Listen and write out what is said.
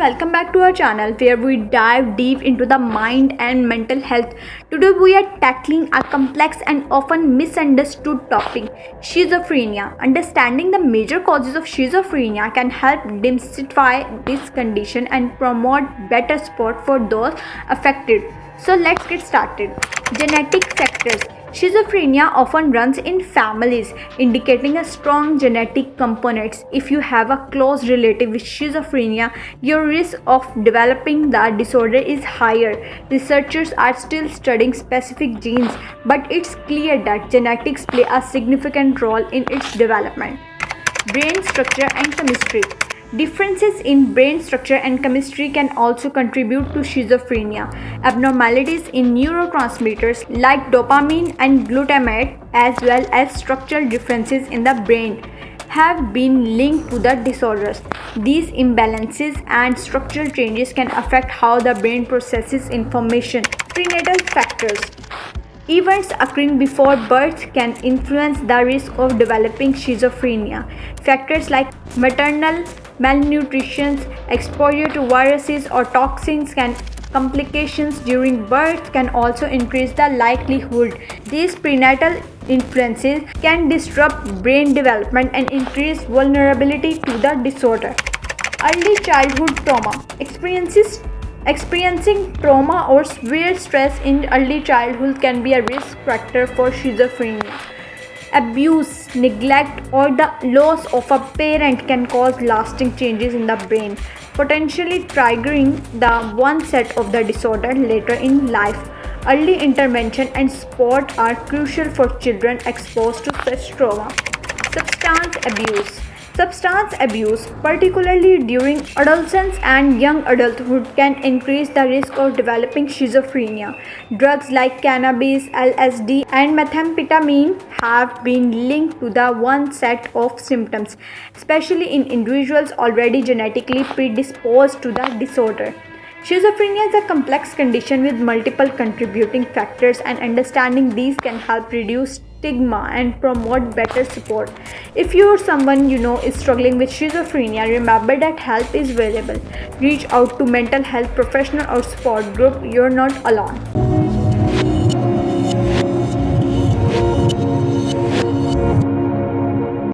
welcome back to our channel where we dive deep into the mind and mental health. Today we are tackling a complex and often misunderstood topic, schizophrenia. Understanding the major causes of schizophrenia can help demystify this condition and promote better support for those affected. So let's get started. Genetic factors. Schizophrenia often runs in families, indicating a strong genetic components. If you have a close relative with schizophrenia, your risk of developing the disorder is higher. Researchers are still studying specific genes, but it's clear that genetics play a significant role in its development. Brain structure and chemistry. Differences in brain structure and chemistry can also contribute to schizophrenia. Abnormalities in neurotransmitters like dopamine and glutamate, as well as structural differences in the brain, have been linked to the disorders. These imbalances and structural changes can affect how the brain processes information. Prenatal factors. Events occurring before birth can influence the risk of developing schizophrenia. Factors like maternal malnutrition, exposure to viruses or toxins, and complications during birth can also increase the likelihood. These prenatal influences can disrupt brain development and increase vulnerability to the disorder. Early childhood trauma. Experiencing trauma or severe stress in early childhood can be a risk factor for schizophrenia. Abuse, neglect, or the loss of a parent can cause lasting changes in the brain, potentially triggering the onset of the disorder later in life. Early intervention and support are crucial for children exposed to such trauma. Substance abuse, particularly during adolescence and young adulthood, can increase the risk of developing schizophrenia. Drugs like cannabis, LSD, and methamphetamine have been linked to the onset of symptoms, especially in individuals already genetically predisposed to the disorder. Schizophrenia is a complex condition with multiple contributing factors, and understanding these can help reduce stigma and promote better support. If you or someone you know is struggling with schizophrenia, remember that help is available. Reach out to mental health professional or support group. You're not alone.